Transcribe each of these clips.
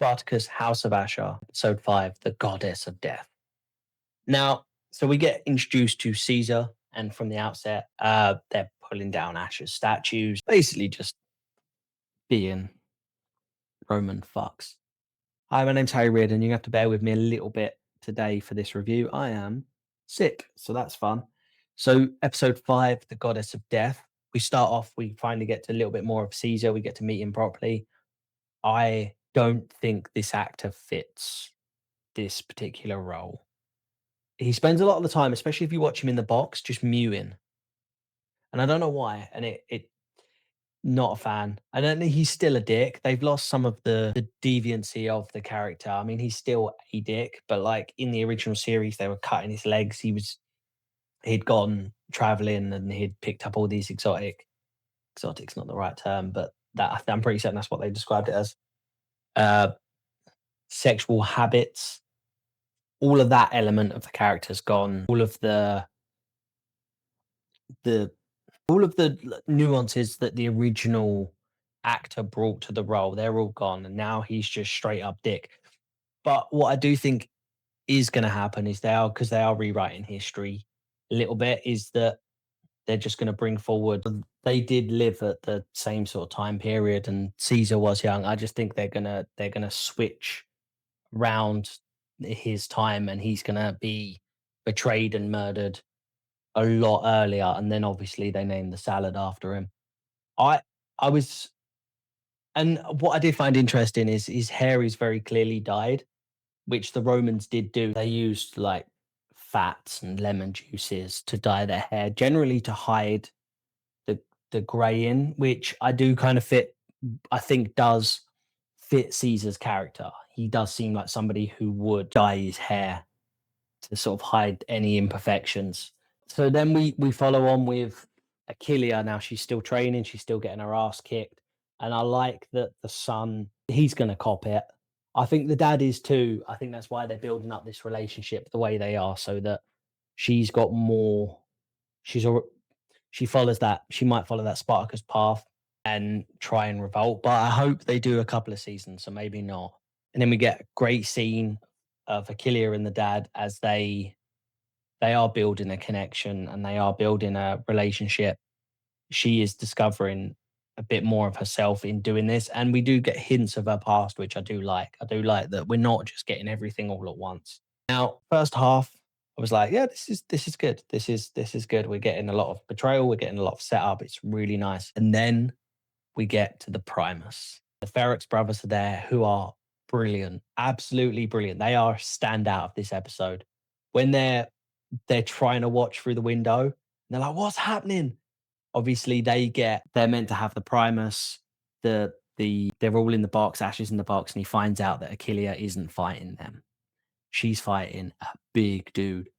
Spartacus, House of Ashur, episode 5, The Goddess of Death. Now, so we get introduced to Caesar, and from the outset, they're pulling down Ashur's statues, basically just being Roman fucks. Hi, my name's Harry Reardon. You have to bear with me a little bit today for this review. I am sick, so that's fun. So, episode 5, The Goddess of Death. We start off, we finally get to a little bit more of Caesar. We get to meet him properly. I don't think this actor fits this particular role. He spends a lot of the time, especially if you watch him in the box, just mewing. And I don't know why. And it not a fan. I don't think he's still a dick. They've lost some of the deviancy of the character. I mean, he's still a dick, but like in the original series, they were cutting his legs. He'd gone traveling and he'd picked up all these exotic's not the right term, but that I'm pretty certain that's what they described it as. Sexual habits. All of that element of the character's gone. All of the nuances that the original actor brought to the role, they're all gone, and now he's just straight up dick. But what I do think is going to happen is because they are rewriting history a little bit, is that they're just going to bring forward. They did live at the same sort of time period, and Caesar was young. I just think they're gonna switch round his time, and he's gonna be betrayed and murdered a lot earlier, and then obviously they named the salad after him. I I was and what I did find interesting is his hair is very clearly dyed, which the Romans did do. They used like fats and lemon juices to dye their hair, generally to hide the graying, which I do kind of I think does fit Caesar's character. He does seem like somebody who would dye his hair to sort of hide any imperfections. So then we follow on with Achillia. Now she's still training, she's still getting her ass kicked. And I like that the son, he's gonna cop it. I think the dad is too. I think that's why they're building up this relationship the way they are, so that she's got more, she's she follows that, she might follow that Spartacus path and try and revolt. But I hope they do a couple of seasons, so maybe not. And then we get a great scene of Achillia and the dad as they are building a connection and they are building a relationship. She is discovering a bit more of herself in doing this, and we do get hints of her past, which I do like. I do like that we're not just getting everything all at once. Now, first half, I was like, yeah, this is good. This is good. We're getting a lot of betrayal. We're getting a lot of setup. It's really nice. And then we get to the Primus. The Ferrex brothers are there, who are brilliant, absolutely brilliant. They are standout of this episode. When they're trying to watch through the window, and they're like, "What's happening?" Obviously, they're meant to have the Primus. They're all in the box. Ash is in the box, and he finds out that Achillia isn't fighting them. She's fighting a big dude.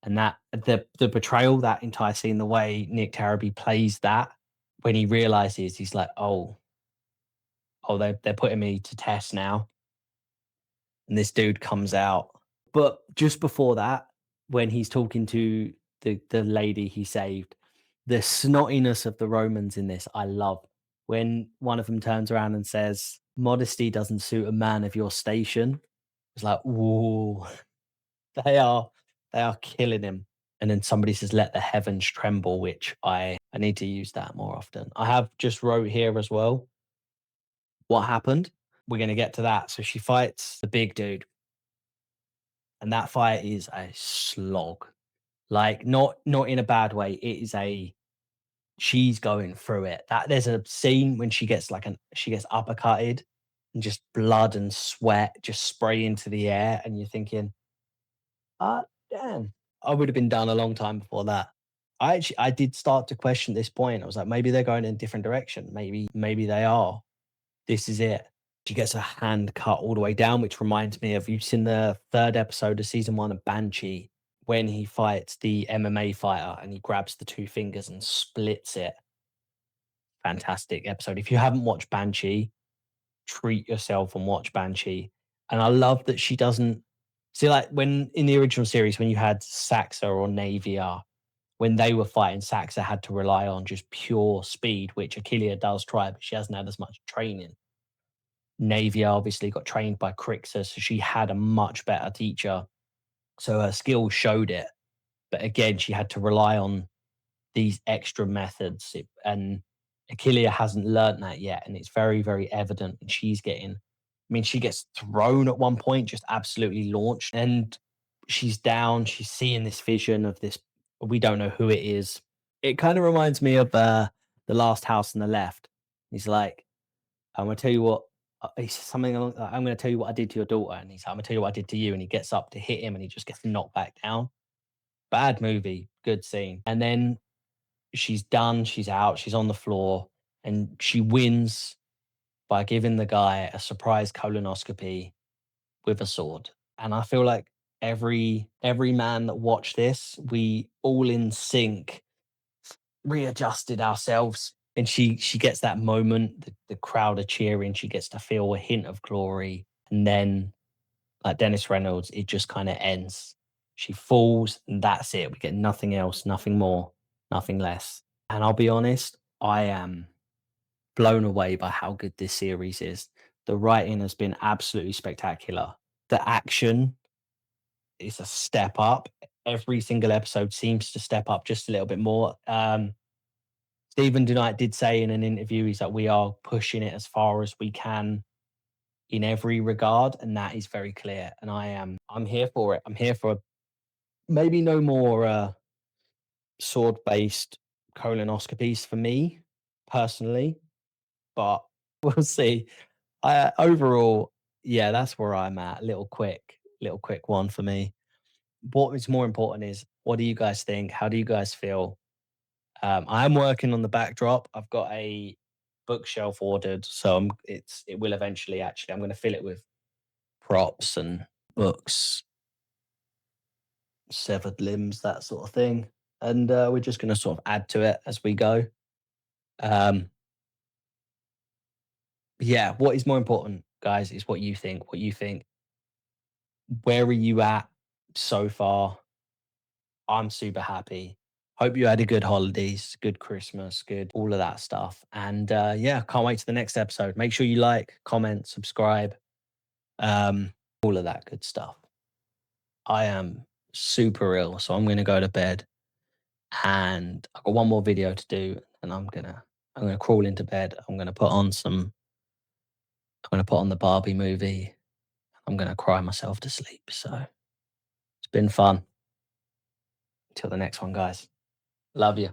And that the betrayal, that entire scene, the way Nick Tarabby plays that, when he realizes, he's like, oh, they're putting me to test now. And this dude comes out. But just before that, when he's talking to the lady he saved, the snottiness of the Romans in this, I love. When one of them turns around and says, modesty doesn't suit a man of your station. It's like, whoa, they are killing him. And then somebody says, let the heavens tremble, which I need to use that more often. I have just wrote here as well what happened. We're going to get to that. So she fights the big dude. And that fight is a slog. Like, not in a bad way. It is she's going through it. There's a scene when she gets uppercutted and just blood and sweat just spray into the air. And you're thinking, damn, I would have been done a long time before that. I did start to question this point. I was like, maybe they're going in a different direction. Maybe they are. This is it. She gets her hand cut all the way down, which reminds me of, you've seen the 3rd episode of season 1 of Banshee, when he fights the MMA fighter and he grabs the 2 fingers and splits it. Fantastic episode. If you haven't watched Banshee, treat yourself and watch Banshee. And I love that she doesn't see, like, when in the original series, when you had Saxa or Navia, when they were fighting, Saxa had to rely on just pure speed, which Achillia does try, but she hasn't had as much training. Navia obviously got trained by Crixus, so she had a much better teacher. So her skills showed it. But again, she had to rely on these extra methods. And Achillea hasn't learned that yet. And it's very, very evident. And she's getting, I mean, she gets thrown at one point, just absolutely launched. And she's down. She's seeing this vision of this. We don't know who it is. It kind of reminds me of the last house on the left. He's like, I'm gonna tell you what. He says something along. I'm gonna tell you what I did to your daughter, and he's like, I'm gonna tell you what I did to you, and he gets up to hit him, and he just gets knocked back down. Bad movie, good scene. And then she's done. She's out. She's on the floor, and she wins by giving the guy a surprise colonoscopy with a sword. And I feel like every man that watched this, we all in sync readjusted ourselves. And she gets that moment, the crowd are cheering, she gets to feel a hint of glory. And then, like Dennis Reynolds, it just kind of ends. She falls, and that's it. We get nothing else, nothing more, nothing less. And I'll be honest, I am blown away by how good this series is. The writing has been absolutely spectacular. The action is a step up. Every single episode seems to step up just a little bit more. Stephen Knight did say in an interview, he's like, we are pushing it as far as we can in every regard, and that is very clear. And I'm here for it. I'm here for maybe no more sword based colonoscopies for me personally, but we'll see. Overall, yeah, that's where I'm at. Little quick one for me. What is more important is, what do you guys think? How do you guys feel? I am working on the backdrop. I've got a bookshelf ordered, so it will eventually, actually, I'm going to fill it with props and books, severed limbs, that sort of thing, and we're just going to sort of add to it as we go. Um, yeah, what is more important, guys, is what you think. What you think. Where are you at so far? I'm super happy. Hope you had a good holidays, good Christmas, good all of that stuff. And yeah, can't wait to the next episode. Make sure you like, comment, subscribe, all of that good stuff. I am super ill, so I'm gonna go to bed, and I've got one more video to do, and I'm gonna crawl into bed. I'm gonna put on the Barbie movie. I'm gonna cry myself to sleep. So it's been fun. Till the next one, guys. Love you.